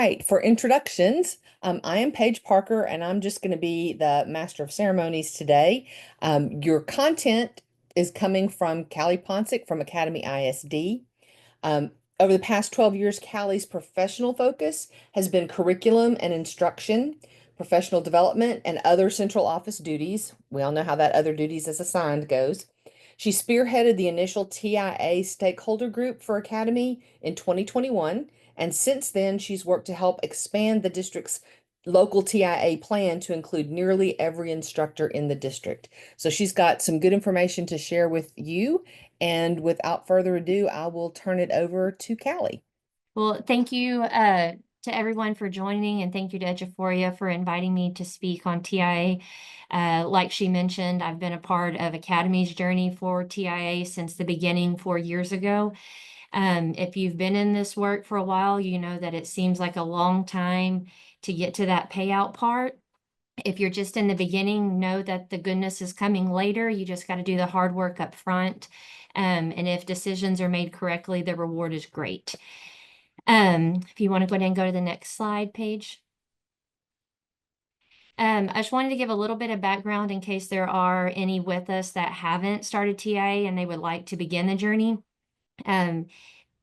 right, for introductions, I am Paige Parker, and I'm just going to be the Master of Ceremonies today. Your content is coming from Callie Poncik from Academy ISD. Um, Over the past 12 years, Callie's professional focus has been curriculum and instruction, professional development, and other central office duties. We all know how that other duties as assigned goes. She spearheaded the initial TIA stakeholder group for Academy in 2021, and since then, she's worked to help expand the district's local TIA plan to include nearly every instructor in the district. So she's got some good information to share with you. And without further ado, I will turn it over to Callie. Well, thank you to everyone for joining, and thank you to Eduphoria for inviting me to speak on TIA. Like she mentioned, I've been a part of Academy's journey for TIA since the beginning 4 years ago. If you've been in this work for a while, you know that it seems like a long time to get to that payout part. If you're just in the beginning, know that the goodness is coming later. You just got to do the hard work up front. And if decisions are made correctly, the reward is great. If you want to go ahead and go to the next slide, Paige. I just wanted to give a little bit of background in case there are any with us that haven't started TIA and they would like to begin the journey.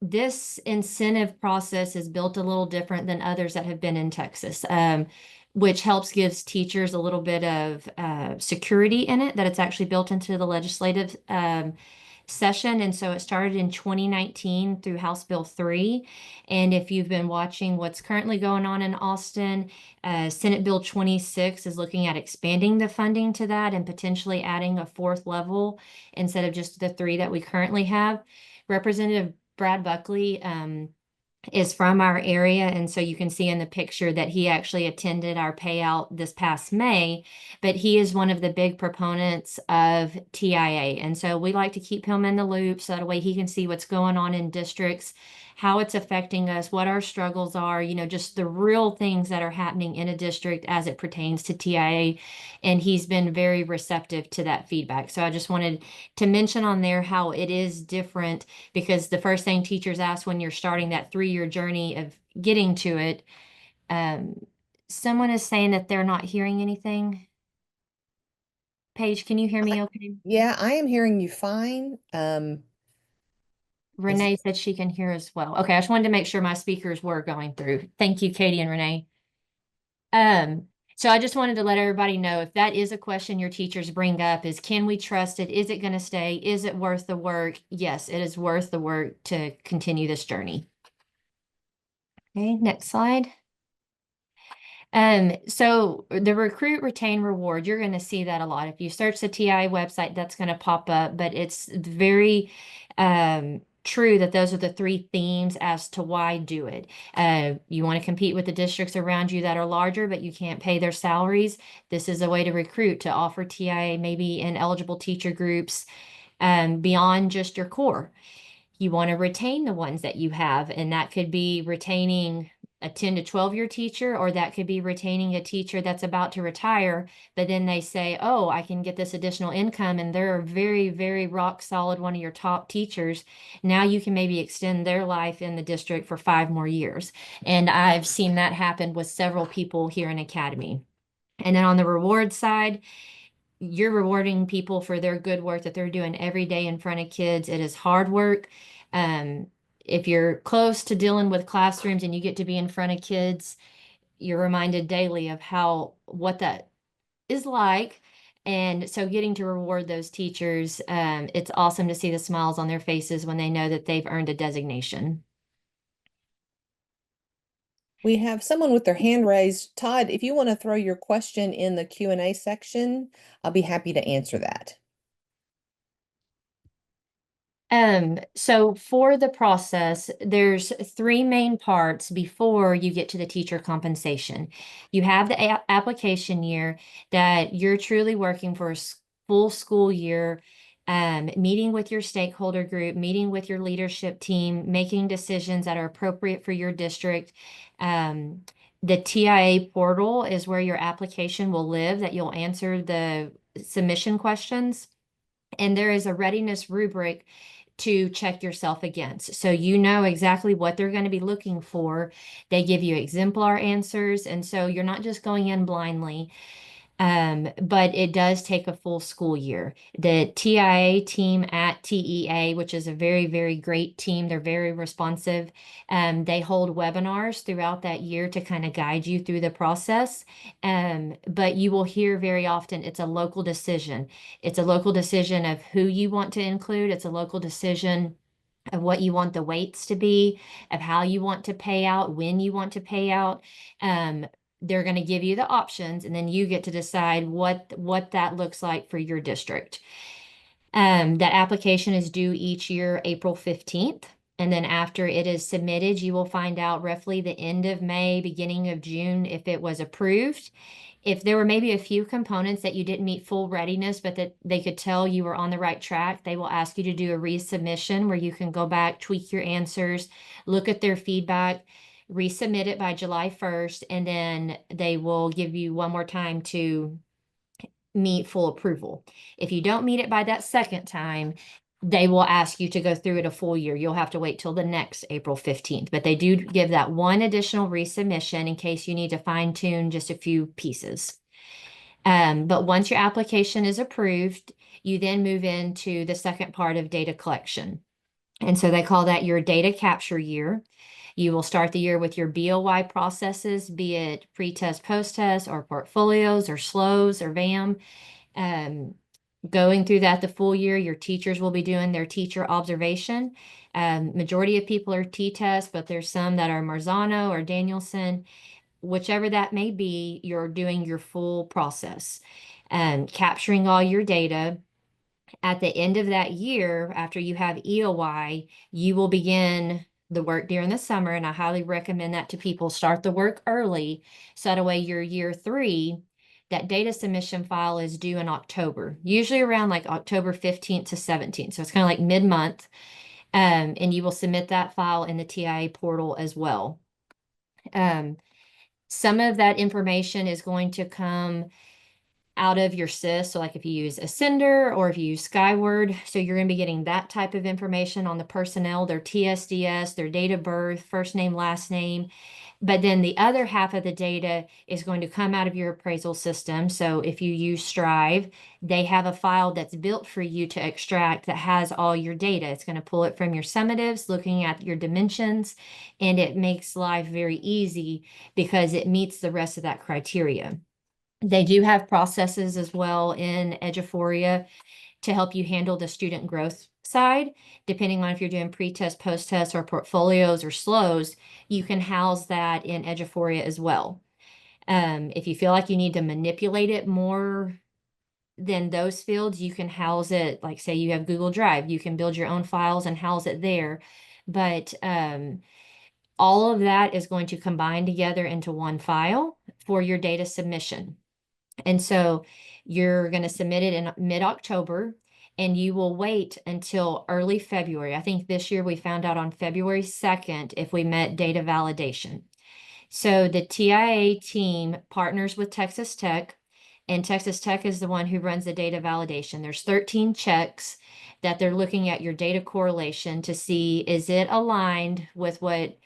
This incentive process is built a little different than others that have been in Texas, which helps gives teachers a little bit of security in it, that it's actually built into the legislative session. And so it started in 2019 through House Bill 3. And if you've been watching what's currently going on in Austin, Senate Bill 26 is looking at expanding the funding to that and potentially adding a fourth level instead of just the 3 that we currently have. Representative Brad Buckley is from our area, and so you can see in the picture that he actually attended our payout this past May, but he is one of the big proponents of TIA, and so we like to keep him in the loop so that way he can see what's going on in districts, how it's affecting us, what our struggles are, you know, just the real things that are happening in a district as it pertains to TIA, and he's been very receptive to that feedback. So I just wanted to mention on there how it is different, because the first thing teachers ask when you're starting that 3-year journey of getting to it, someone is saying that they're not hearing anything. Paige, can you hear me okay? Yeah, I am hearing you fine. Renee said she can hear as well. Okay, I just wanted to make sure my speakers were going through. Thank you, Katie and Renee. So I just wanted to let everybody know, if that is a question your teachers bring up, is can we trust it? Is it going to stay? Is it worth the work? Yes, it is worth the work to continue this journey. Okay, next slide. So the recruit, retain, reward, you're going to see that a lot. If you search the TI website, that's going to pop up, but it's very true that those are the 3 themes as to why do it. You want to compete with the districts around you that are larger, but you can't pay their salaries. This is a way to recruit, to offer TIA maybe in eligible teacher groups beyond just your core. You want to retain the ones that you have, and that could be retaining a 10 to 12-year teacher, or that could be retaining a teacher that's about to retire, but then they say, oh, I can get this additional income, and they're a very, very rock solid one of your top teachers. Now you can maybe extend their life in the district for 5 more years. And I've seen that happen with several people here in Academy. And then on the reward side, you're rewarding people for their good work that they're doing every day in front of kids. It is hard work. If you're close to dealing with classrooms and you get to be in front of kids, you're reminded daily of what that is like. And so getting to reward those teachers, it's awesome to see the smiles on their faces when they know that they've earned a designation. We have someone with their hand raised. Todd, if you want to throw your question in the Q&A section, I'll be happy to answer that. So for the process, there's 3 main parts before you get to the teacher compensation. You have the application year that you're truly working for a full school year, meeting with your stakeholder group, meeting with your leadership team, making decisions that are appropriate for your district. The TIA portal is where your application will live, that you'll answer the submission questions. And there is a readiness rubric to check yourself against. So you know exactly what they're going to be looking for. They give you exemplar answers. And so you're not just going in blindly. But it does take a full school year. The TIA team at TEA, which is a very, very great team, they're very responsive. They hold webinars throughout that year to kind of guide you through the process. But you will hear very often it's a local decision. It's a local decision of who you want to include. It's a local decision of what you want the weights to be, of how you want to pay out, when you want to pay out. Um, they're going to give you the options, and then you get to decide what that looks like for your district. That application is due each year, April 15th. And then after it is submitted, you will find out roughly the end of May, beginning of June, if it was approved. If there were maybe a few components that you didn't meet full readiness, but that they could tell you were on the right track, they will ask you to do a resubmission where you can go back, tweak your answers, look at their feedback, resubmit it by July 1st, and then they will give you one more time to meet full approval. If you don't meet it by that second time, they will ask you to go through it a full year. You'll have to wait till the next April 15th, but they do give that one additional resubmission in case you need to fine tune just a few pieces. But once your application is approved, you then move into the second part of data collection. And so they call that your data capture year. You will start the year with your BOY processes, be it pre-test, post-test, or portfolios, or SLOs, or VAM. Going through that the full year, your teachers will be doing their teacher observation. Majority of people are T-test, but there's some that are Marzano or Danielson. Whichever that may be, you're doing your full process and capturing all your data. At the end of that year, after you have EOY, you will begin the work during the summer. And I highly recommend that to people. Start the work early. So that way your year 3, that data submission file is due in October, usually around like October 15th to 17th. So it's kind of like mid-month. And you will submit that file in the TIA portal as well. Some of that information is going to come out of your SIS. So like if you use Ascender or if you use Skyward, so you're going to be getting that type of information on the personnel, their TSDS, their date of birth, first name, last name. But then the other half of the data is going to come out of your appraisal system. So if you use Strive, they have a file that's built for you to extract that has all your data. It's going to pull it from your summatives, looking at your dimensions, and it makes life very easy because it meets the rest of that criteria. They do have processes as well in Eduphoria to help you handle the student growth side. Depending on if you're doing pre-test, post-test, or portfolios or SLOs, you can house that in Eduphoria as well. If you feel like you need to manipulate it more than those fields, you can house it, like say you have Google Drive, you can build your own files and house it there. But all of that is going to combine together into one file for your data submission. And so you're going to submit it in mid-October, and you will wait until early February. I think this year we found out on February 2nd if we met data validation. So the TIA team partners with Texas Tech, and Texas Tech is the one who runs the data validation. There's 13 checks that they're looking at your data correlation to see, is it aligned with what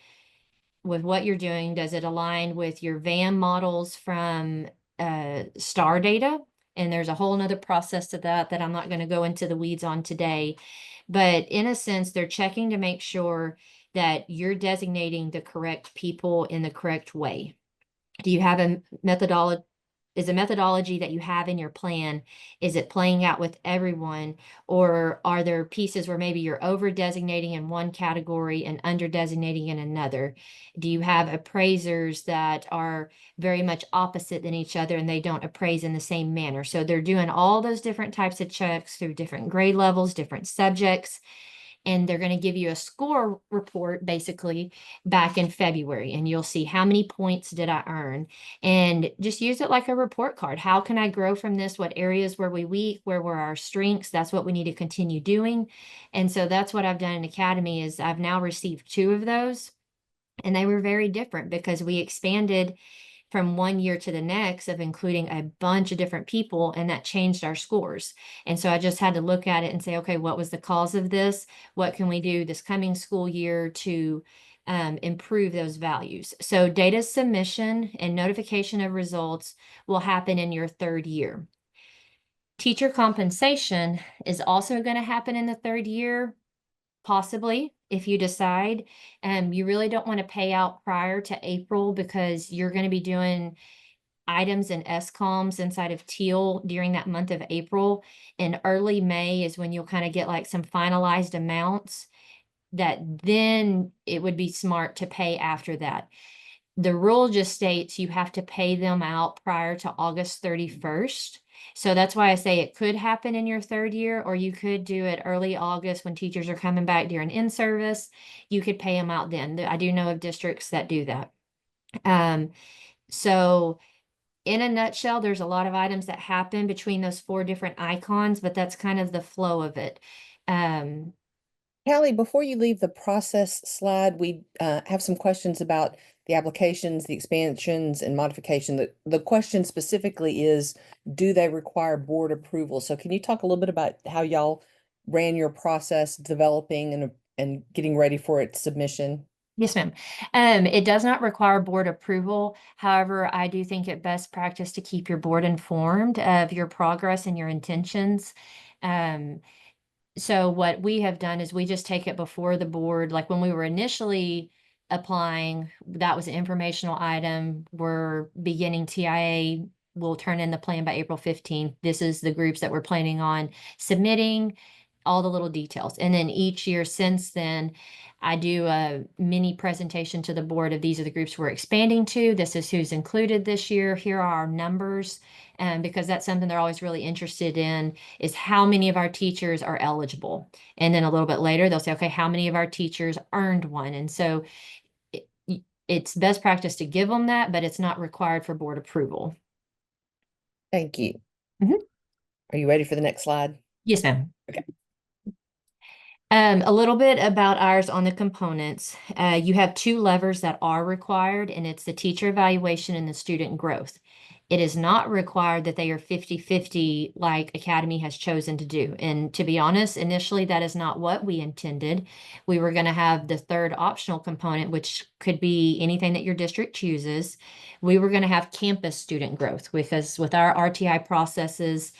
you're doing? Does it align with your VAM models from STAR data? And there's a whole nother process to that I'm not going to go into the weeds on today. But in a sense, they're checking to make sure that you're designating the correct people in the correct way. Do you have a methodology? Is a methodology that you have in your plan, is it playing out with everyone? Or are there pieces where maybe you're over designating in one category and under designating in another? Do you have appraisers that are very much opposite than each other and they don't appraise in the same manner? So they're doing all those different types of checks through different grade levels, different subjects, and they're going to give you a score report basically back in February, and you'll see how many points did I earn, and just use it like a report card. How can I grow from this? What areas were we weak? Where were our strengths? That's what we need to continue doing. And so that's what I've done in Academy is I've now received 2 of those, and they were very different because we expanded from one year to the next of including a bunch of different people, and that changed our scores. And so I just had to look at it and say, okay, what was the cause of this? What can we do this coming school year to improve those values? So data submission and notification of results will happen in your third year. Teacher compensation is also going to happen in the third year, possibly, if you decide. You really don't want to pay out prior to April because you're going to be doing items and SCOMs inside of Teal during that month of April. And early May is when you'll kind of get like some finalized amounts that then it would be smart to pay after that. The rule just states you have to pay them out prior to August 31st. So that's why I say it could happen in your third year, or you could do it early August when teachers are coming back during in-service. You could pay them out then. I do know of districts that do that. So in a nutshell, there's a lot of items that happen between those 4 different icons, but that's kind of the flow of it. Callie, before you leave the process slide, we have some questions about the applications, the expansions, and modification. The question specifically is, do they require board approval? So can you talk a little bit about how y'all ran your process developing and getting ready for its submission? Yes, ma'am. It does not require board approval. However, I do think it best practice to keep your board informed of your progress and your intentions. So what we have done is we just take it before the board. Like when we were initially applying, that was an informational item. We're beginning TIA. We'll turn in the plan by April 15th. This is the groups that we're planning on submitting, all the little details. And then each year since then, I do a mini presentation to the board of these are the groups we're expanding to. This is who's included this year. Here are our numbers. Because that's something they're always really interested in is how many of our teachers are eligible. And then a little bit later, they'll say, okay, how many of our teachers earned one? And so it's best practice to give them that, but it's not required for board approval. Thank you. Mhm. Are you ready for the next slide? Yes, ma'am. Okay. A little bit about ours on the components. You have 2 levers that are required, and it's the teacher evaluation and the student growth. It is not required that they are 50-50 like Academy has chosen to do. And to be honest, initially that is not what we intended. We were going to have the third optional component, which could be anything that your district chooses. We were going to have campus student growth because with our RTI processes,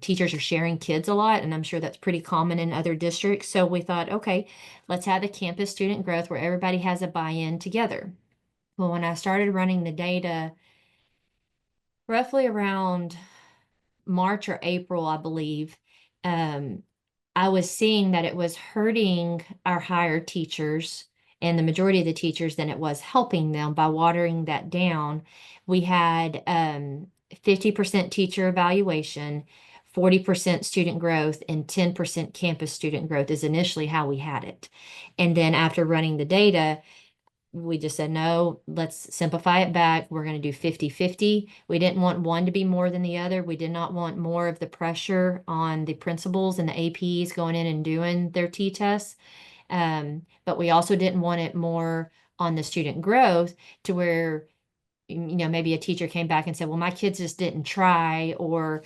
teachers are sharing kids a lot, and I'm sure that's pretty common in other districts. So we thought, okay, let's have the campus student growth where everybody has a buy-in together. Well, when I started running the data, roughly around March or April, I believe, I was seeing that it was hurting our higher teachers and the majority of the teachers than it was helping them by watering that down. We had 50% teacher evaluation, 40% student growth, and 10% campus student growth is initially how we had it. And then after running the data, we just said, no, let's simplify it back. We're going to do 50-50. We didn't want one to be more than the other. We did not want more of the pressure on the principals and the APs going in and doing their T-tests. But we also didn't want it more on the student growth to where, maybe a teacher came back and said, well, my kids just didn't try, or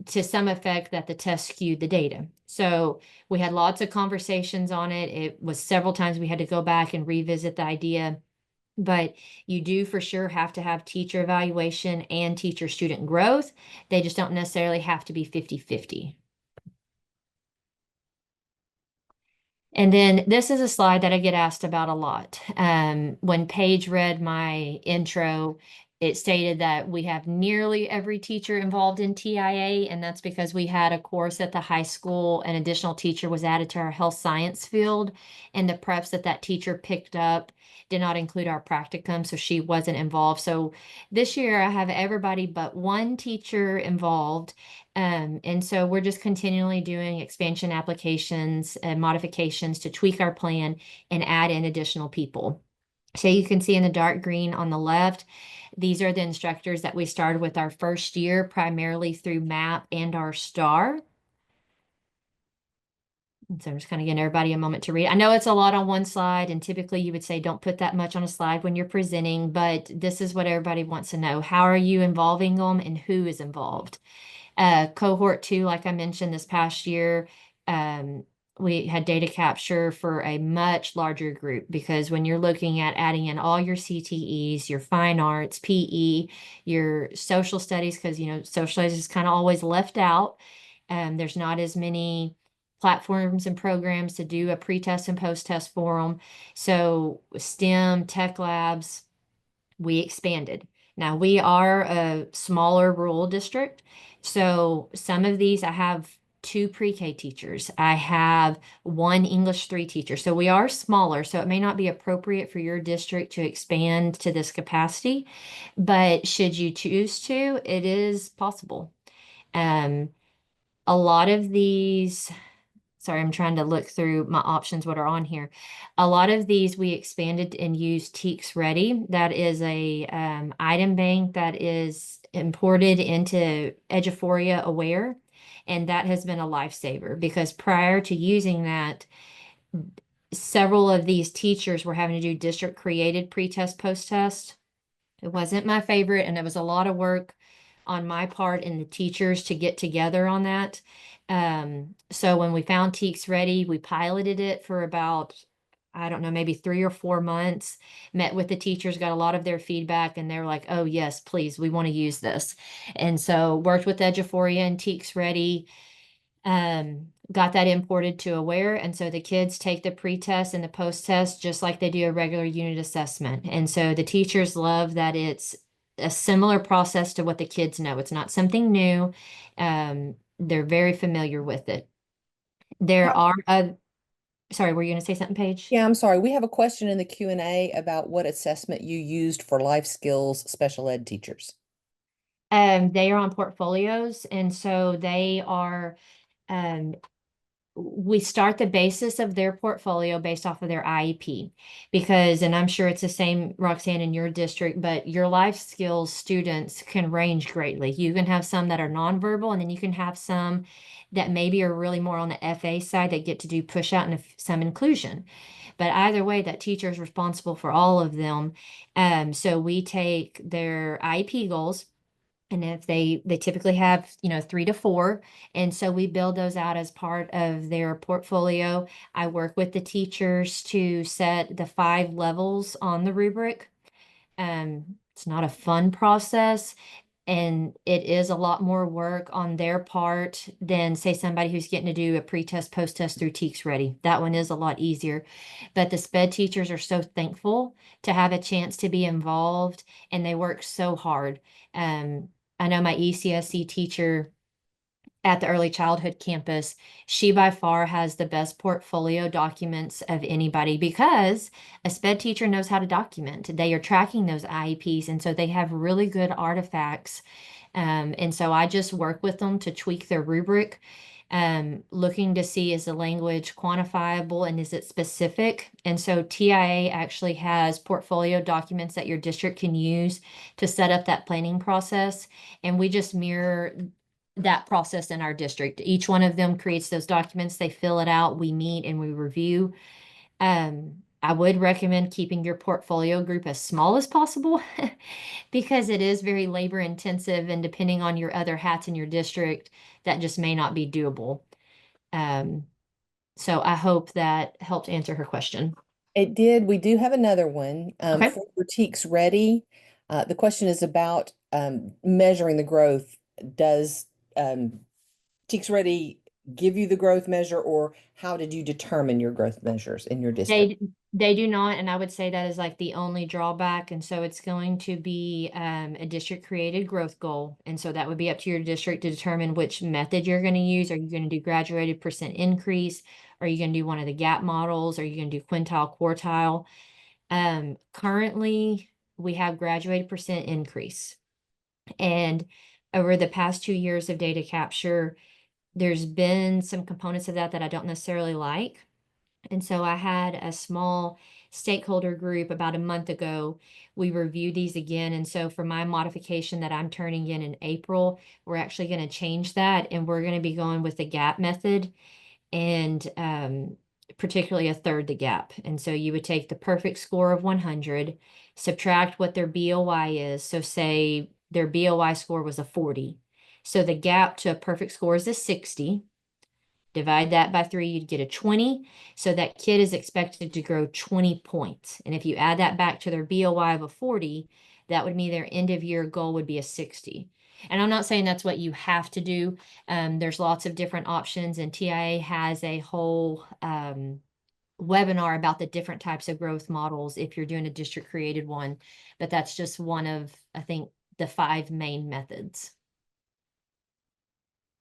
to some effect that the test skewed the data. So we had lots of conversations on it. It was several times we had to go back and revisit the idea. But you do for sure have to have teacher evaluation and teacher student growth. They just don't necessarily have to be 50-50. And then this is a slide that I get asked about a lot. When Paige read my intro, it stated that we have nearly every teacher involved in TIA, and that's because we had a course at the high school. An additional teacher was added to our health science field, and the preps that that teacher picked up did not include our practicum, so she wasn't involved. So this year I have everybody but one teacher involved. And so we're just continually doing expansion applications and modifications to tweak our plan and add in additional people. So you can see in the dark green on the left, these are the instructors that we started with our first year, primarily through MAP and our STAR. And so I'm just kind of giving everybody a moment to read. I know it's a lot on one slide, and typically you would say don't put that much on a slide when you're presenting, but this is what everybody wants to know. How are you involving them and who is involved? Cohort 2, like I mentioned this past year, um, we had data capture for a much larger group because when you're looking at adding in all your CTEs, your fine arts, PE, your social studies, because social studies is kind of always left out. There's not as many platforms and programs to do a pre-test and post-test for them. So STEM, tech labs, we expanded. Now we are a smaller rural district. So some of these I have two pre-K teachers. I have one English 3 teacher. So we are smaller. So it may not be appropriate for your district to expand to this capacity, but should you choose to, it is possible. Um, a lot of these, sorry, I'm trying to look through my options, what are on here. A lot of these we expanded and used TEKSready. That is a item bank that is imported into Eduphoria Aware. And that has been a lifesaver because prior to using that, several of these teachers were having to do district created pre-test, post-test. It wasn't my favorite, and it was a lot of work on my part and the teachers to get together on that. So when we found TEKSready, we piloted it for about, I don't know, maybe 3 or 4 months, met with the teachers, got a lot of their feedback, and they're like, oh, yes, please, we want to use this. And so worked with Eduphoria and TEKSready, got that imported to Aware. And so the kids take the pre-test and the post-test just like they do a regular unit assessment. And so the teachers love that it's a similar process to what the kids know. It's not something new. They're very familiar with it. There are, sorry, were you going to say something, Paige? Yeah, I'm sorry. We have a question in the Q&A about what assessment you used for life skills special ed teachers. They are on portfolios, and so they are um, we start the basis of their portfolio based off of their IEP because, and I'm sure it's the same, Roxanne, in your district, but your life skills students can range greatly. You can have some that are nonverbal, and then you can have some that maybe are really more on the FA side that get to do push out and some inclusion. But either way, that teacher is responsible for all of them. So we take their IEP goals, and if they typically have 3 to 4, and so we build those out as part of their portfolio. I work with the teachers to set the 5 levels on the rubric. It's not a fun process, and it is a lot more work on their part than say somebody who's getting to do a pre-test, post-test through TEKSready. That one is a lot easier. But the SPED teachers are so thankful to have a chance to be involved, and they work so hard. Um, I know my ECSC teacher at the early childhood campus, she by far has the best portfolio documents of anybody because a SPED teacher knows how to document. They are tracking those IEPs, and so they have really good artifacts. And so I just work with them to tweak their rubric, looking to see is the language quantifiable and is it specific. And so TIA actually has portfolio documents that your district can use to set up that planning process. And we just mirror that process in our district. Each one of them creates those documents, they fill it out, we meet and we review. I would recommend keeping your portfolio group as small as possible because it is very labor intensive, and depending on your other hats in your district, that just may not be doable. Um, so I hope that helped answer her question. It did. We do have another one Okay. for TEKSready. The question is about measuring the growth. Does TEKSready give you the growth measure, or how did you determine your growth measures in your district? They do not, and I would say that is like the only drawback. And so it's going to be a district created growth goal. And so that would be up to your district to determine which method you're going to use. Are you going to do graduated percent increase? Are you going to do one of the gap models? Are you going to do quintile, quartile? Currently, we have graduated percent increase. And over the past 2 years of data capture, there's been some components of that that I don't necessarily like. And so I had a small stakeholder group about a month ago. We reviewed these again. And so for my modification that I'm turning in April, we're actually going to change that, and we're going to be going with the gap method. and particularly a third the gap. And so you would take the perfect score of 100, subtract what their BOI is. So say their BOI score was a 40. So the gap to a perfect score is a 60. Divide that by 3, you'd get a 20. So that kid is expected to grow 20 points. And if you add that back to their BOI of a 40, that would mean their end of year goal would be a 60. And I'm not saying that's what you have to do. There's lots of different options, and TIA has a whole webinar about the different types of growth models if you're doing a district created one. But that's just one of, I think, the 5 main methods.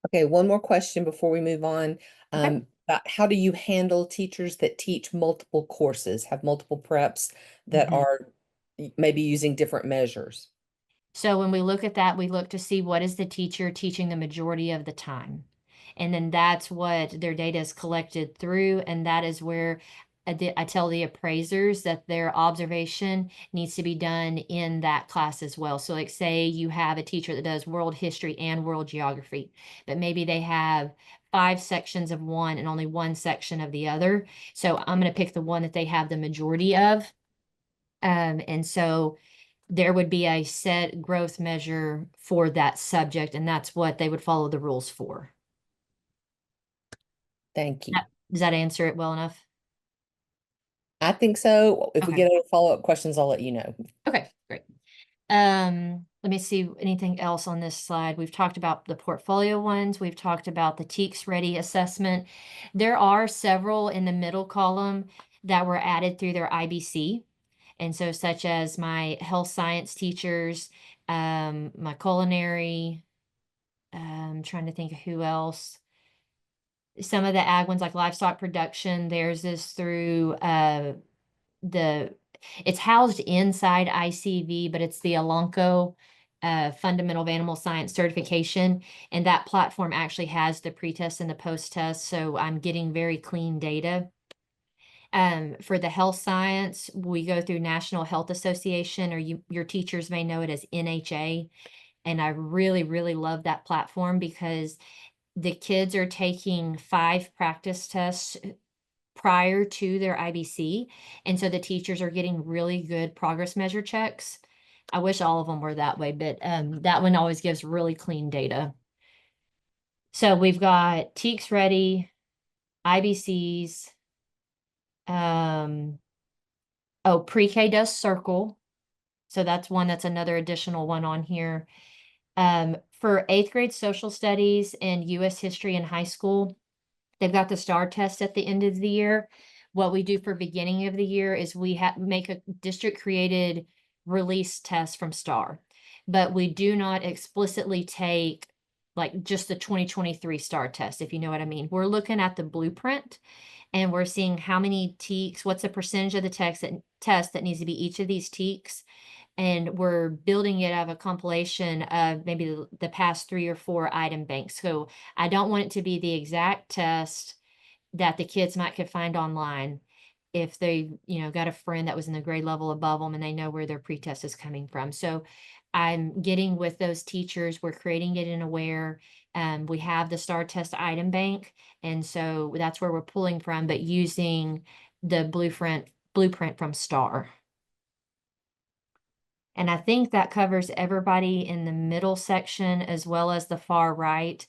Okay, one more question before we move on. Okay. About how do you handle teachers that teach multiple courses, have multiple preps that Mhm. are maybe using different measures? So when we look at that, we look to see what is the teacher teaching the majority of the time. And then that's what their data is collected through. And that is where I tell the appraisers that their observation needs to be done in that class as well. So like say you have a teacher that does world history and world geography, but maybe they have 5 sections of one and only 1 section of the other. So I'm going to pick the one that they have the majority of. And so there would be a set growth measure for that subject, and that's what they would follow the rules for. Thank you. Does that answer it well enough? I think so. If we Okay. get any follow-up questions, I'll let you know. Okay, great. Let me see anything else on this slide. We've talked about the portfolio ones. We've talked about the TEKSready assessment. There are several in the middle column that were added through their IBC. And so such as my health science teachers, my culinary, trying to think of who else. Some of the ag ones like livestock production, theirs is through the it's housed inside ICV, but it's the Elanco Fundamental of Animal Science certification. And that platform actually has the pre-test and the post-test. So I'm getting very clean data. For the health science, we go through National Health Association, or your teachers may know it as NHA. And I really, really love that platform because the kids are taking 5 practice tests prior to their IBC. And so the teachers are getting really good progress measure checks. I wish all of them were that way, but that one always gives really clean data. So we've got TEKSready, IBCs, pre-K does Circle. So that's one that's another additional one on here. For 8th grade social studies and US history in high school, they've got the STAR test at the end of the year. What we do for beginning of the year is we make a district created release test from STAR, but we do not explicitly take like just the 2023 STAR test, if you know what I mean. We're looking at the blueprint and we're seeing how many TEKs, what's the percentage of the test that needs to be each of these TEKs. And we're building it out of a compilation of maybe the past 3 or 4 item banks. So I don't want it to be the exact test that the kids might could find online if they, got a friend that was in the grade level above them and they know where their pretest is coming from. So I'm getting with those teachers. We're creating it in Aware. We have the STAR test item bank. And so that's where we're pulling from, but using the blueprint from STAR. And I think that covers everybody in the middle section as well as the far right.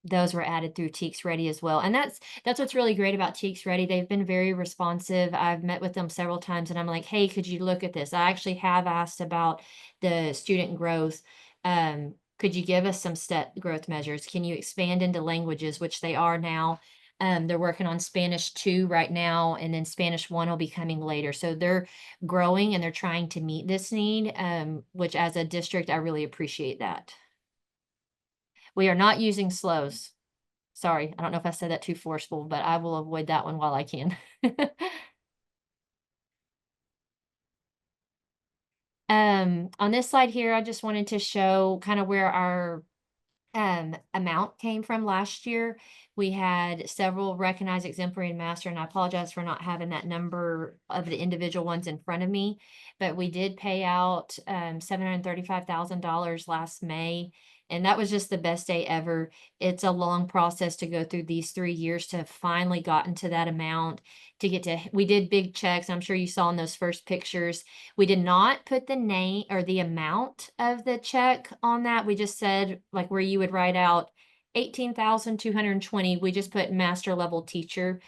Those were added through TEKSready as well. And that's what's really great about TEKSready. They've been very responsive. I've met with them several times and I'm like, hey, could you look at this? I actually have asked about the student growth. Could you give us some step growth measures? Can you expand into languages, which they are now? They're working on Spanish 2 right now, and then Spanish 1 will be coming later. So they're growing and they're trying to meet this need, which as a district, I really appreciate that. We are not using slows. Sorry, I don't know if I said that too forceful, but I will avoid that one while I can. On this slide here, I just wanted to show kind of where our amount came from last year. We had several recognized exemplary and master, and I apologize for not having that number of the individual ones in front of me, but we did pay out $735,000 last May. And that was just the best day ever. It's a long process to go through these 3 years to have finally gotten to that amount to get to, we did big checks. I'm sure you saw in those first pictures. We did not put the name or the amount of the check on that. We just said, like, where you would write out 18,220, we just put master level teacher,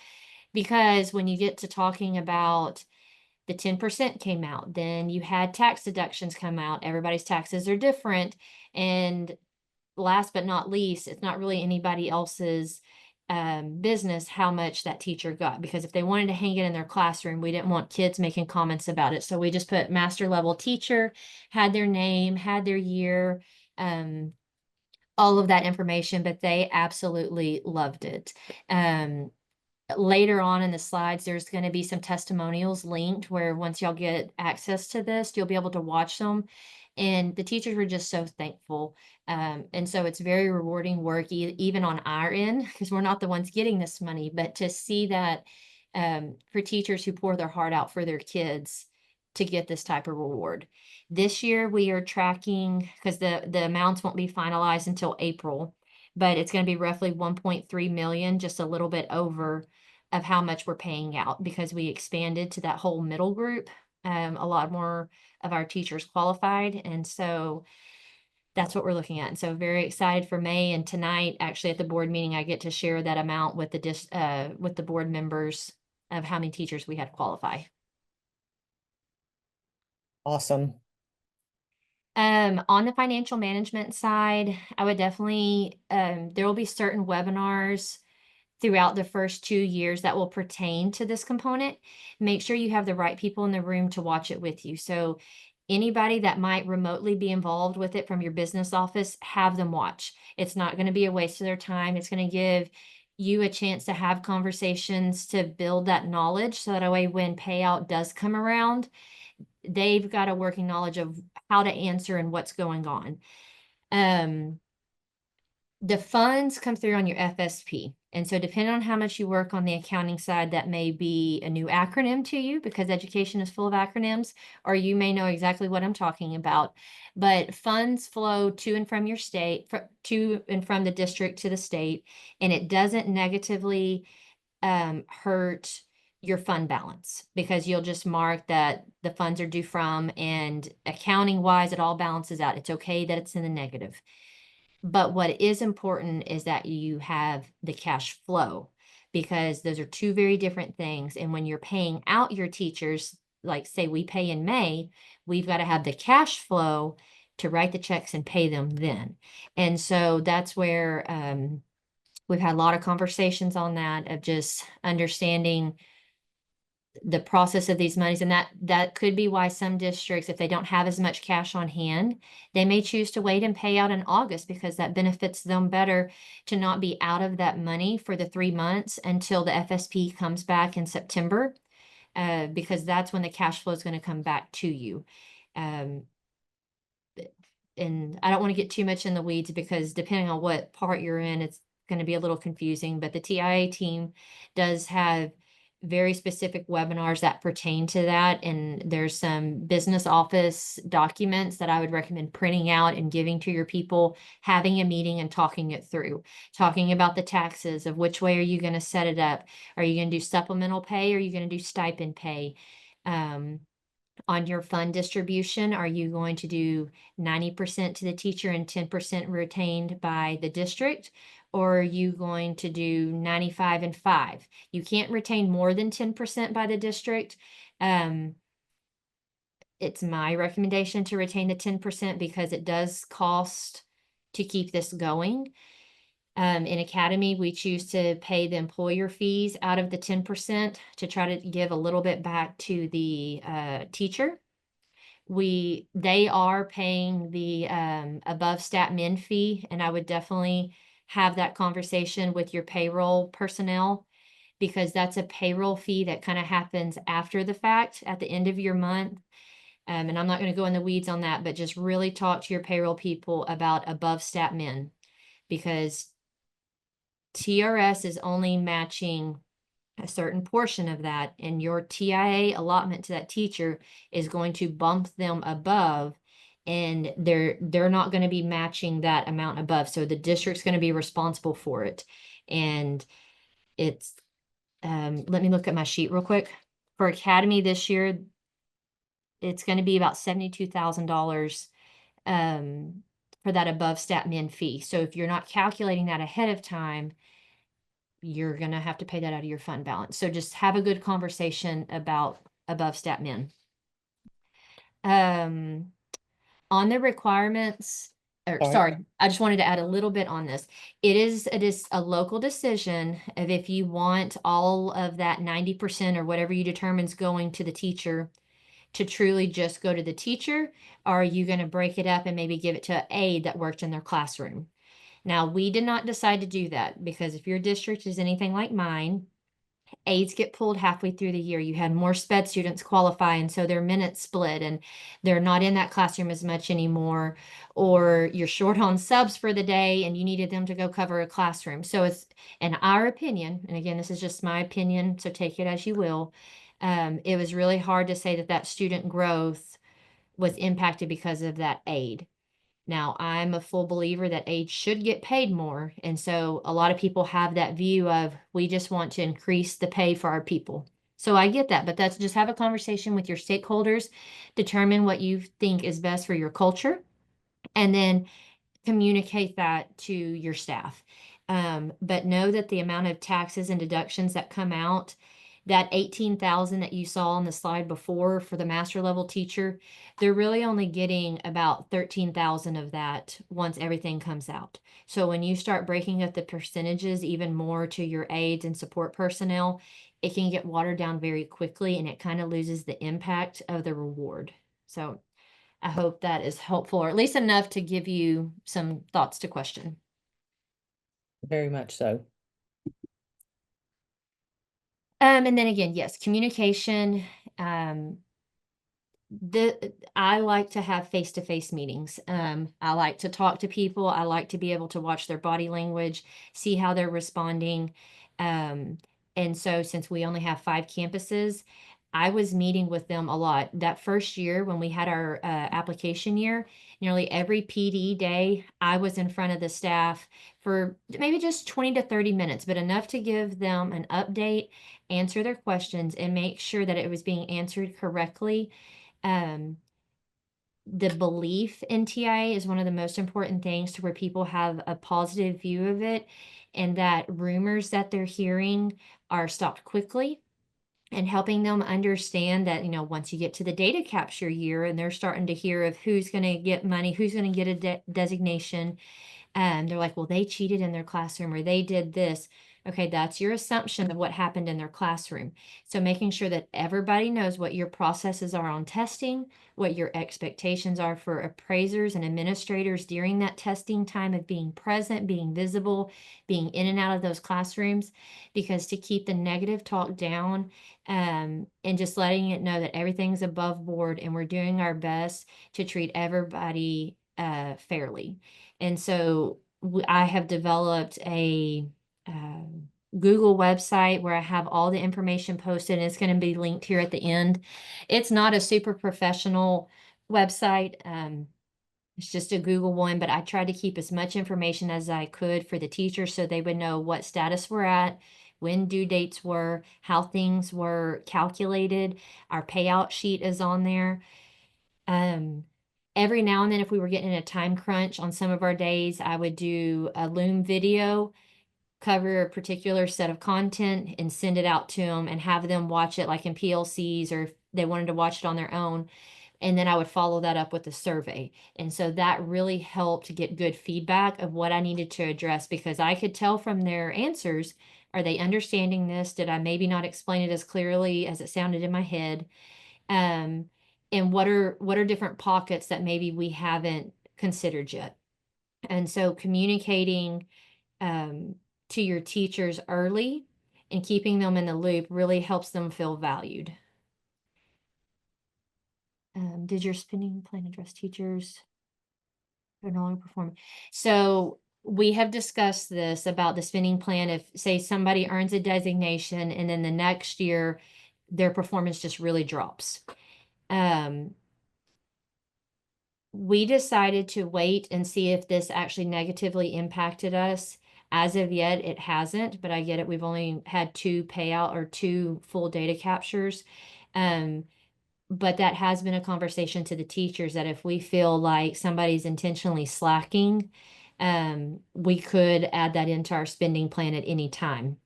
because when you get to talking about the 10% came out, then you had tax deductions come out. Everybody's taxes are different. And last but not least, it's not really anybody else's business how much that teacher got, because if they wanted to hang it in their classroom, we didn't want kids making comments about it. So we just put master level teacher, had their name, had their year, all of that information, but they absolutely loved it. Later on in the slides, there's going to be some testimonials linked where once y'all get access to this, you'll be able to watch them. And the teachers were just so thankful. And so it's very rewarding work, even on our end, because we're not the ones getting this money, but to see that for teachers who pour their heart out for their kids to get this type of reward. This year we are tracking, because the amounts won't be finalized until April, but it's going to be roughly 1.3 million, just a little bit over of how much we're paying out, because we expanded to that whole middle group. A lot more of our teachers qualified. And so that's what we're looking at. And so very excited for May. And tonight, actually at the board meeting, I get to share that amount with the board members of how many teachers we had qualify. Awesome. On the financial management side, I would definitely, there will be certain webinars throughout the first 2 years that will pertain to this component. Make sure you have the right people in the room to watch it with you. So anybody that might remotely be involved with it from your business office, have them watch. It's not going to be a waste of their time. It's going to give you a chance to have conversations to build that knowledge, so that way when payout does come around, they've got a working knowledge of how to answer and what's going on. The funds come through on your FSP. And so depending on how much you work on the accounting side, that may be a new acronym to you, because education is full of acronyms, or you may know exactly what I'm talking about. But funds flow to and from your state, to and from the district to the state, and it doesn't negatively hurt your fund balance, because you'll just mark that the funds are due from, and accounting wise, it all balances out. It's okay that it's in the negative. But what is important is that you have the cash flow, because those are two very different things. And when you're paying out your teachers, like say we pay in May, we've got to have the cash flow to write the checks and pay them then. And so that's where we've had a lot of conversations on that, of just understanding the process of these monies. And that could be why some districts, if they don't have as much cash on hand, they may choose to wait and pay out in August, because that benefits them better to not be out of that money for the 3 months until the FSP comes back in September, because that's when the cash flow is going to come back to you. And I don't want to get too much in the weeds, because depending on what part you're in, it's going to be a little confusing. But the TIA team does have very specific webinars that pertain to that. And there's some business office documents that I would recommend printing out and giving to your people, having a meeting and talking it through, talking about the taxes, of which way are you going to set it up? Are you going to do supplemental pay? Or are you going to do stipend pay? On your fund distribution, are you going to do 90% to the teacher and 10% retained by the district? Or are you going to do 95 and 5? You can't retain more than 10% by the district. It's my recommendation to retain the 10%, because it does cost to keep this going. In Academy, we choose to pay the employer fees out of the 10% to try to give a little bit back to the teacher. They are paying the above stat min fee, and I would definitely have that conversation with your payroll personnel, because that's a payroll fee that kind of happens after the fact at the end of your month. And I'm not going to go in the weeds on that, but just really talk to your payroll people about above stat min, because TRS is only matching a certain portion of that, and your TIA allotment to that teacher is going to bump them above and they're not going to be matching that amount above. So the district's going to be responsible for it. And it's let me look at my sheet real quick. For Academy this year, it's going to be about $72,000 for that above stat min fee. So if you're not calculating that ahead of time, you're going to have to pay that out of your fund balance. So just have a good conversation about above stat min. On the requirements, or sorry, I just wanted to add a little bit on this. It is a local decision of if you want all of that 90% or whatever you determine is going to the teacher to truly just go to the teacher, or are you going to break it up and maybe give it to an aide that worked in their classroom? Now, we did not decide to do that because if your district is anything like mine, aides get pulled halfway through the year. You had more sped students qualify, and so their minutes split and they're not in that classroom as much anymore, or you're short on subs for the day and you needed them to go cover a classroom. So it's, in our opinion, and again, this is just my opinion, so take it as you will. It was really hard to say that that student growth was impacted because of that aide. Now, I'm a full believer that aides should get paid more. And so a lot of people have that view of we just want to increase the pay for our people. So I get that, but that's just have a conversation with your stakeholders, determine what you think is best for your culture, and then communicate that to your staff. But know that the amount of taxes and deductions that come out, that 18,000 that you saw on the slide before for the master level teacher, they're really only getting about 13,000 of that once everything comes out. So when you start breaking up the percentages even more to your aides and support personnel, it can get watered down very quickly and it kind of loses the impact of the reward. So I hope that is helpful, or at least enough to give you some thoughts to question. Very much so. And then again, yes, communication. I like to have face-to-face meetings. I like to talk to people. I like to be able to watch their body language, see how they're responding. And so since we only have 5 campuses, I was meeting with them a lot. That first year when we had our application year, nearly every PD day, I was in front of the staff for maybe just 20 to 30 minutes, but enough to give them an update, answer their questions, and make sure that it was being answered correctly. The belief in TIA is one of the most important things to where people have a positive view of it, and that rumors that they're hearing are stopped quickly, and helping them understand that, once you get to the data capture year and they're starting to hear of who's going to get money, who's going to get a designation, they're like, well, they cheated in their classroom or they did this. Okay, that's your assumption of what happened in their classroom. So making sure that everybody knows what your processes are on testing, what your expectations are for appraisers and administrators during that testing time of being present, being visible, being in and out of those classrooms, because to keep the negative talk down, and just letting it know that everything's above board and we're doing our best to treat everybody fairly. And so I have developed a Google website where I have all the information posted, and it's going to be linked here at the end. It's not a super professional website. It's just a Google one, but I tried to keep as much information as I could for the teachers so they would know what status we're at, when due dates were, how things were calculated. Our payout sheet is on there. Every now and then, if we were getting in a time crunch on some of our days, I would do a Loom video, cover a particular set of content, and send it out to them and have them watch it like in PLCs, or if they wanted to watch it on their own. And then I would follow that up with a survey. And so that really helped to get good feedback of what I needed to address, because I could tell from their answers, are they understanding this? Did I maybe not explain it as clearly as it sounded in my head? And what are different pockets that maybe we haven't considered yet? And so communicating to your teachers early and keeping them in the loop really helps them feel valued. Did your spending plan address teachers who are no longer performing? So we have discussed this about the spending plan. If, say, somebody earns a designation and then the next year their performance just really drops. We decided to wait and see if this actually negatively impacted us. As of yet, it hasn't, but I get it. We've only had two payout or two full data captures. Um, but that has been a conversation to the teachers that if we feel like somebody's intentionally slacking, we could add that into our spending plan at any time.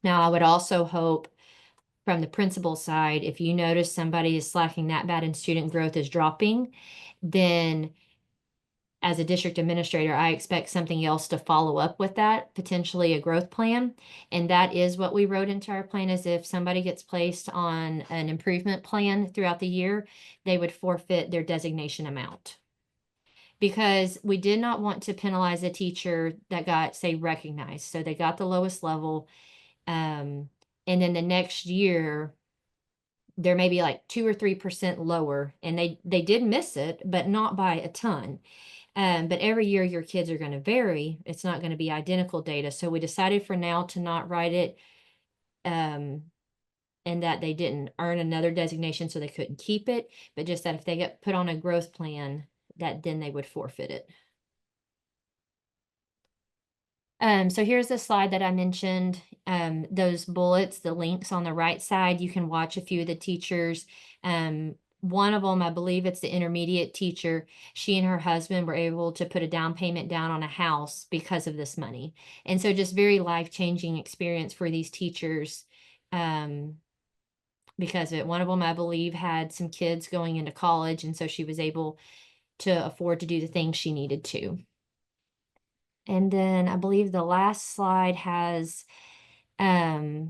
Now, I would also hope from the principal side, if you notice somebody is slacking that bad and student growth is dropping, then as a district administrator, I expect something else to follow up with that, potentially a growth plan. And that is what we wrote into our plan, is if somebody gets placed on an improvement plan throughout the year, they would forfeit their designation amount. Because we did not want to penalize a teacher that got, say, recognized. So they got the lowest level. And then the next year, there may be like 2 or 3% lower, and they did miss it, but not by a ton. But every year your kids are going to vary. It's not going to be identical data. So we decided for now to not write it, and that they didn't earn another designation, so they couldn't keep it, but just that if they get put on a growth plan, that then they would forfeit it. So here's the slide that I mentioned, those bullets, the links on the right side, you can watch a few of the teachers. One of them, I believe it's the intermediate teacher, she and her husband were able to put a down payment down on a house because of this money. And so just very life-changing experience for these teachers, because one of them, I believe, had some kids going into college, and so she was able to afford to do the things she needed to. And then I believe the last slide has, I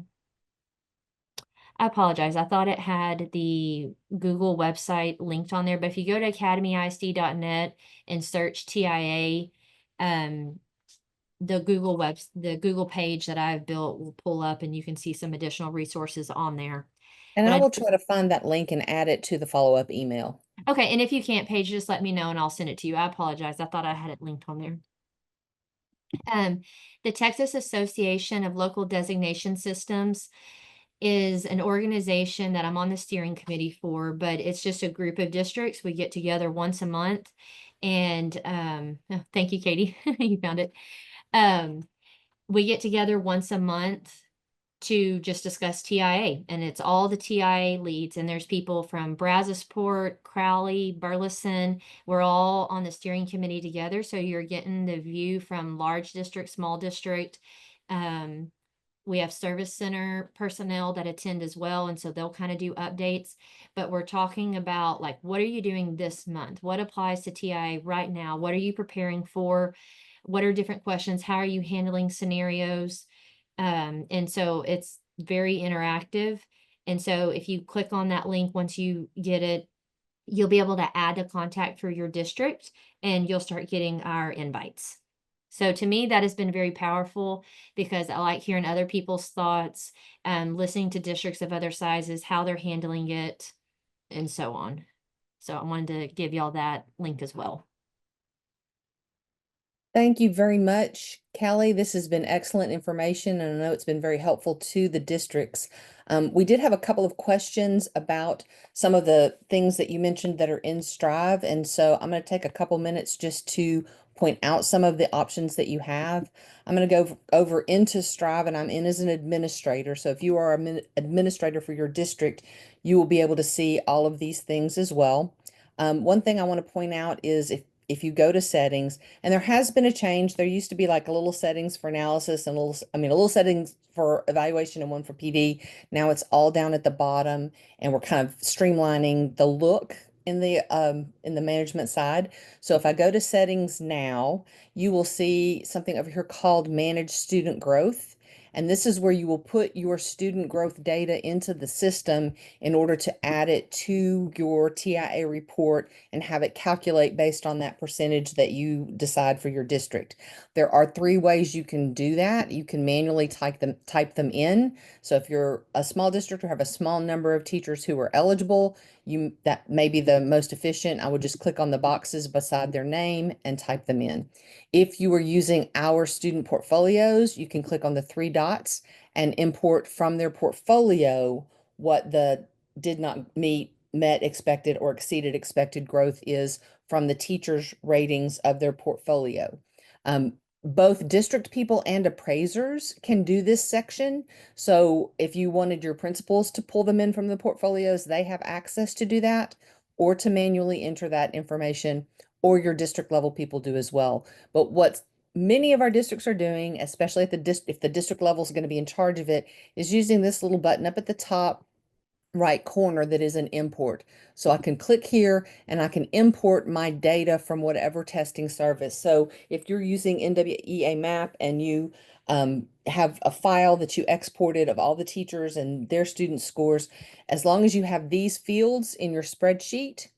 apologize. I thought it had the Google website linked on there, but if you go to academyisd.net and search TIA, the Google page that I've built will pull up and you can see some additional resources on there. And But I will try to find that link and add it to the follow-up email. okay, and if you can't, Paige, just let me know and I'll send it to you. I apologize. I thought I had it linked on there. The Texas Association of Local Designation Systems is an organization that I'm on the steering committee for, but it's just a group of districts. We get together once a month. And oh, thank you, Katie. You found it. We get together once a month to just discuss TIA, and it's all the TIA leads, and there's people from Brazosport, Crowley, Burleson. We're all on the steering committee together, so you're getting the view from large district, small district. We have service center personnel that attend as well, and so they'll kind of do updates. But we're talking about, like, what are you doing this month? What applies to TIA right now? What are you preparing for? What are different questions? How are you handling scenarios? And so it's very interactive. And so if you click on that link, once you get it, you'll be able to add a contact for your district and you'll start getting our invites. So to me, that has been very powerful because I like hearing other people's thoughts, listening to districts of other sizes, how they're handling it, and so on. So I wanted to give y'all that link as well. Thank you very much, Callie. This has been excellent information, and I know it's been very helpful to the districts. We did have a couple of questions about some of the things that you mentioned that are in Strive, and so I'm going to take a couple minutes just to point out some of the options that you have. I'm going to go over into Strive, and I'm in as an administrator. So if you are an administrator for your district, you will be able to see all of these things as well. One thing I want to point out is if you go to settings, and there has been a change. There used to be like a little settings for analysis and a little settings for evaluation and one for PD. Now it's all down at the bottom, and we're kind of streamlining the look in the management side. So if I go to settings now, you will see something over here called Manage Student Growth. And this is where you will put your student growth data into the system in order to add it to your TIA report and have it calculate based on that percentage that you decide for your district. There are three ways you can do that. You can manually type them in. So if you're a small district or have a small number of teachers who are eligible, that may be the most efficient. I would just click on the boxes beside their name and type them in. If you are using our student portfolios, you can click on the three dots and import from their portfolio what the did not meet met expected or exceeded expected growth is from the teacher's ratings of their portfolio. Both district people and appraisers can do this section. So if you wanted your principals to pull them in from the portfolios, they have access to do that, or to manually enter that information, or your district level people do as well. But what many of our districts are doing, especially at if the district level is going to be in charge of it, is using this little button up at the top right corner that is an import. So I can click here and I can import my data from whatever testing service. So if you're using NWEA Map and you have a file that you exported of all the teachers and their student scores, as long as you have these fields in your spreadsheet,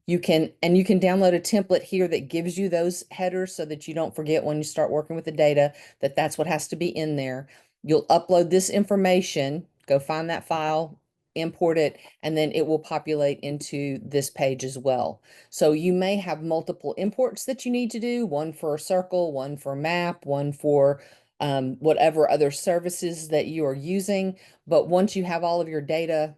you can download a template here that gives you those headers so that you don't forget when you start working with the data that that's what has to be in there. You'll upload this information, go find that file, import it, and then it will populate into this page as well. So you may have multiple imports that you need to do, one for Circle, one for Map, one for whatever other services that you are using. But once you have all of your data,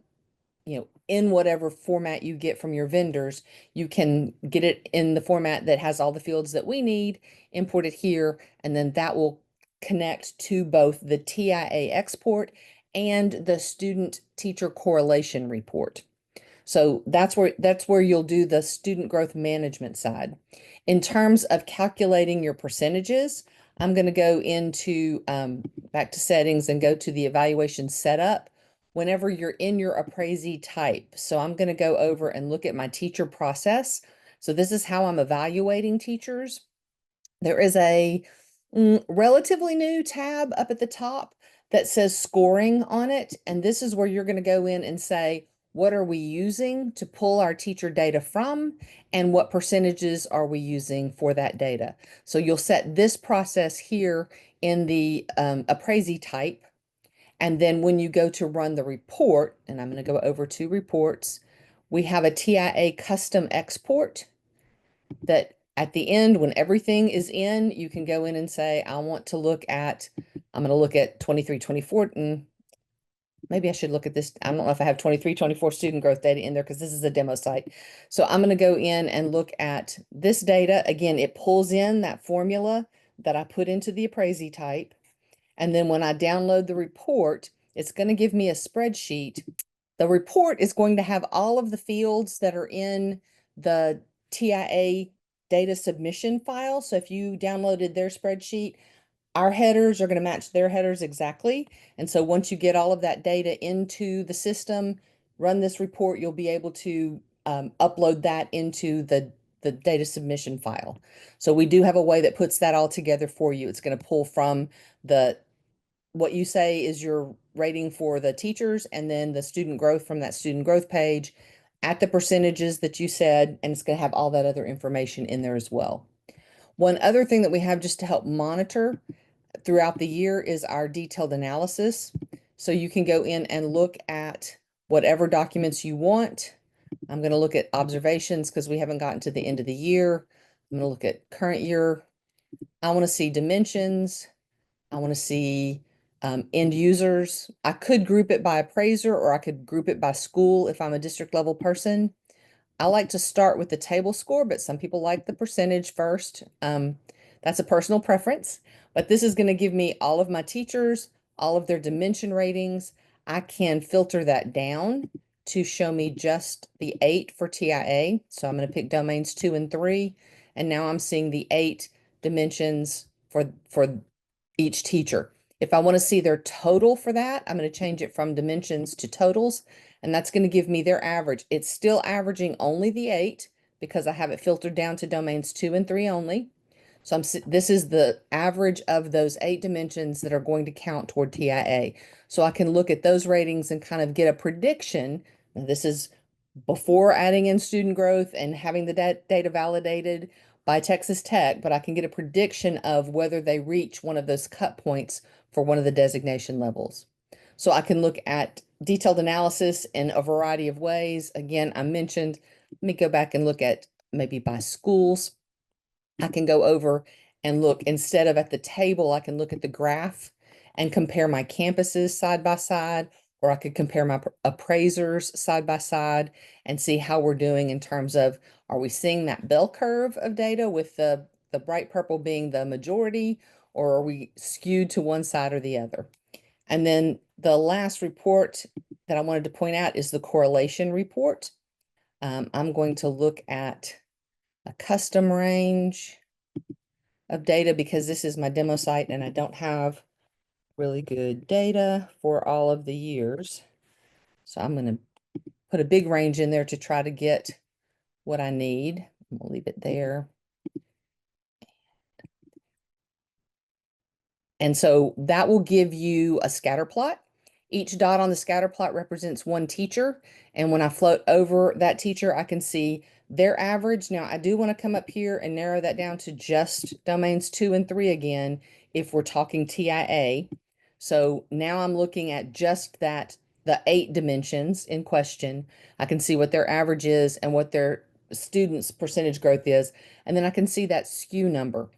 in whatever format you get from your vendors, you can get it in the format that has all the fields that we need, import it here, and then that will connect to both the TIA export and the student teacher correlation report. So that's where you'll do the student growth management side. In terms of calculating your percentages, I'm going to go into back to settings and go to the evaluation setup whenever you're in your appraisee type. So I'm going to go over and look at my teacher process. So this is how I'm evaluating teachers. There is a relatively new tab up at the top that says scoring on it. And this is where you're going to go in and say, what are we using to pull our teacher data from, and what percentages are we using for that data? So you'll set this process here in the appraisee type. And then when you go to run the report, and I'm going to go over to reports, we have a TIA custom export that at the end, when everything is in, you can go in and say, I'm going to look at 23, 24. Maybe I should look at this. I don't know if I have 23, 24 student growth data in there because this is a demo site. So I'm going to go in and look at this data. Again, it pulls in that formula that I put into the appraisee type. And then when I download the report, it's going to give me a spreadsheet. The report is going to have all of the fields that are in the TIA data submission file. So if you downloaded their spreadsheet, our headers are going to match their headers exactly. And so once you get all of that data into the system, run this report, you'll be able to upload that into the data submission file. So we do have a way that puts that all together for you. It's going to pull from what you say is your rating for the teachers, and then the student growth from that student growth page at the percentages that you said, and it's going to have all that other information in there as well. One other thing that we have just to help monitor throughout the year is our detailed analysis. So you can go in and look at whatever documents you want. I'm going to look at observations because we haven't gotten to the end of the year. I'm going to look at current year. I want to see dimensions. I want to see end users. I could group it by appraiser, or I could group it by school if I'm a district level person. I like to start with the table score, but some people like the percentage first. That's a personal preference, but this is going to give me all of my teachers, all of their dimension ratings. I can filter that down to show me just the 8 for TIA. So I'm going to pick domains 2 and 3, and now I'm seeing the 8 dimensions for each teacher. If I want to see their total for that, I'm going to change it from dimensions to totals, and that's going to give me their average. It's still averaging only the 8 because I have it filtered down to domains 2 and 3 only. So this is the average of those 8 dimensions that are going to count toward TIA. So I can look at those ratings and kind of get a prediction. This is before adding in student growth and having the data validated by Texas Tech, but I can get a prediction of whether they reach one of those cut points for one of the designation levels. So I can look at detailed analysis in a variety of ways. Again, I mentioned, let me go back and look at maybe by schools. I can go over and look, instead of at the table, I can look at the graph and compare my campuses side by side, or I could compare my appraisers side by side and see how we're doing in terms of, are we seeing that bell curve of data with the bright purple being the majority, or are we skewed to one side or the other? And then the last report that I wanted to point out is the correlation report. I'm going to look at a custom range of data because this is my demo site and I don't have really good data for all of the years. So I'm going to put a big range in there to try to get what I need. We'll leave it there. And so that will give you a scatter plot. Each dot on the scatter plot represents one teacher. And when I float over that teacher, I can see their average. Now, I do want to come up here and narrow that down to just domains 2 and 3 again, if we're talking TIA. So now I'm looking at just that, the 8 dimensions in question. I can see what their average is and what their students' percentage growth is. And then I can see that skew number.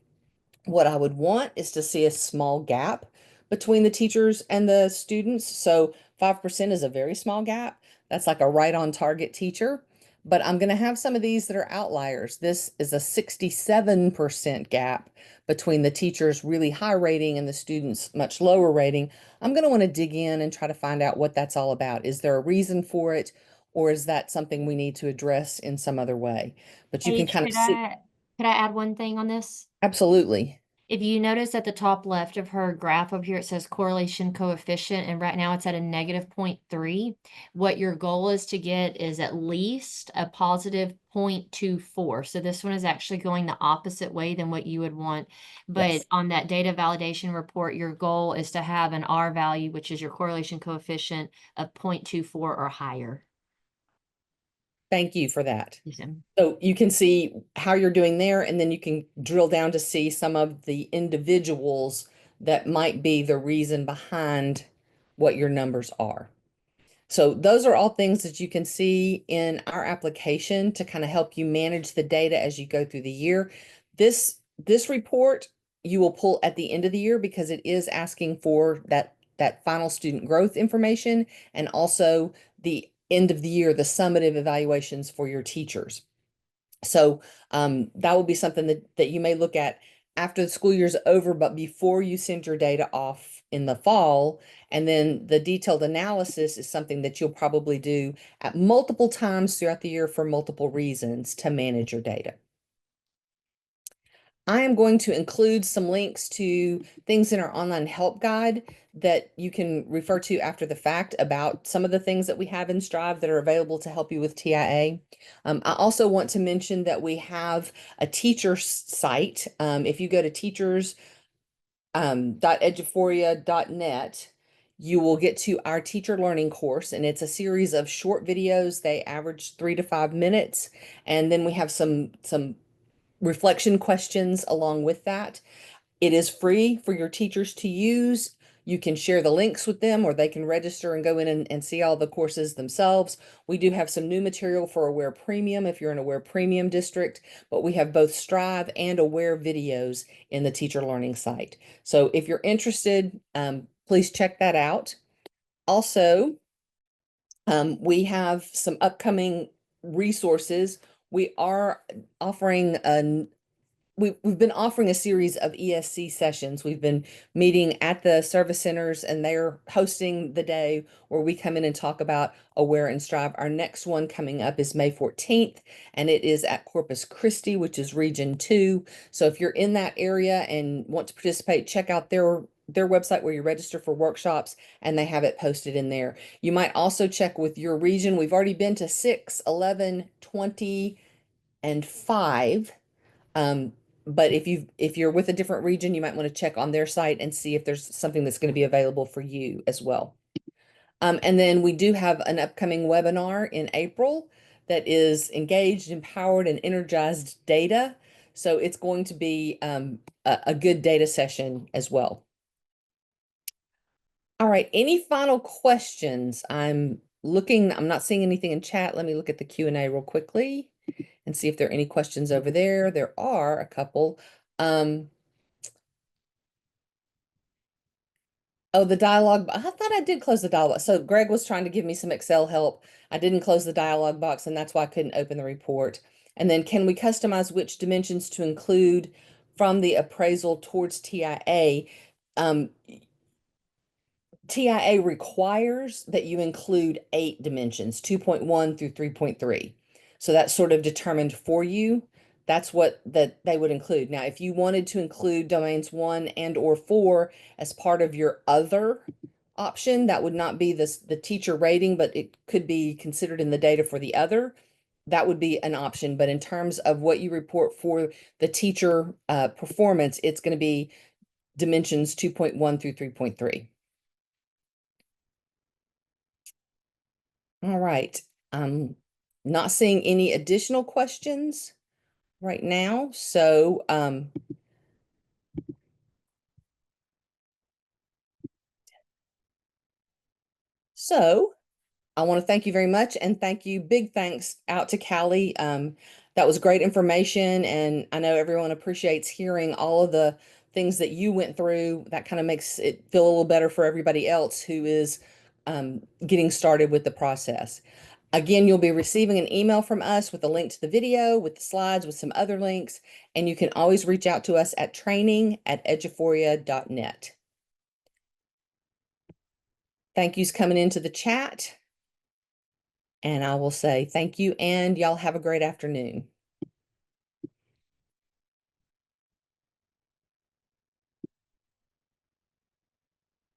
What I would want is to see a small gap between the teachers and the students. So 5% is a very small gap. That's like a right on target teacher. But I'm going to have some of these that are outliers. This is a 67% gap between the teachers really high rating and the students much lower rating. I'm going to want to dig in and try to find out what that's all about. Is there a reason for it, or is that something we need to address in some other way? But you can Paige, kind of see. could I add one thing on this? Absolutely. If you notice at the top left of her graph over here, it says correlation coefficient, and right now it's at a negative 0.3. What your goal is to get is at least a positive 0.24. So this one is actually going the opposite way than what you would want. But Yes. on that data validation report, your goal is to have an R value, which is your correlation coefficient of 0.24 or higher. Thank you for that. Yes, ma'am. So you can see how you're doing there, and then you can drill down to see some of the individuals that might be the reason behind what your numbers are. So those are all things that you can see in our application to kind of help you manage the data as you go through the year. This report you will pull at the end of the year because it is asking for that final student growth information and also the end of the year, the summative evaluations for your teachers. So that will be something that you may look at after the school year's over, but before you send your data off in the fall. And then the detailed analysis is something that you'll probably do at multiple times throughout the year for multiple reasons to manage your data. I am going to include some links to things in our online help guide that you can refer to after the fact about some of the things that we have in Strive that are available to help you with TIA. I also want to mention that we have a teacher site. If you go to teachers.eduphoria.net, you will get to our teacher learning course, and it's a series of short videos. They average 3 to 5 minutes, and then we have some reflection questions along with that. It is free for your teachers to use. You can share the links with them, or they can register and go in and see all the courses themselves. We do have some new material for Aware Premium if you're in Aware Premium district, but we have both Strive and Aware videos in the teacher learning site. So if you're interested, please check that out. Also, we have some upcoming resources. We are offering we've been offering a series of ESC sessions. We've been meeting at the service centers, and they're hosting the day where we come in and talk about Aware and Strive. Our next one coming up is May 14th, and it is at Corpus Christi, which is Region 2. So if you're in that area and want to participate, check out their website where you register for workshops, and they have it posted in there. You might also check with your region. We've already been to 6, 11, 20, and 5. But if you're with a different region, you might want to check on their site and see if there's something that's going to be available for you as well. And then we do have an upcoming webinar in April that is engaged, empowered, and energized data. So it's going to be a good data session as well. All right, any final questions? I'm not seeing anything in chat. Let me look at the Q&A real quickly and see if there are any questions over there. There are a couple. Oh, the dialogue. I thought I did close the dialogue. So Greg was trying to give me some Excel help. I didn't close the dialogue box, and that's why I couldn't open the report. And then can we customize which dimensions to include from the appraisal towards TIA? TIA requires that you include 8 dimensions, 2.1 through 3.3. So that's sort of determined for you. That's what that they would include. Now, if you wanted to include domains 1 and/or 4 as part of your other option, that would not be the teacher rating, but it could be considered in the data for the other. That would be an option. But in terms of what you report for the teacher performance, it's going to be dimensions 2.1 through 3.3. All right. I'm not seeing any additional questions right now. So I want to thank you very much and thank you. Big thanks out to Callie. That was great information, and I know everyone appreciates hearing all of the things that you went through. That kind of makes it feel a little better for everybody else who is getting started with the process. Again, you'll be receiving an email from us with a link to the video, with the slides, with some other links, and you can always reach out to us at training@eduphoria.net. Thank yous coming into the chat. And I will say thank you, and y'all have a great afternoon.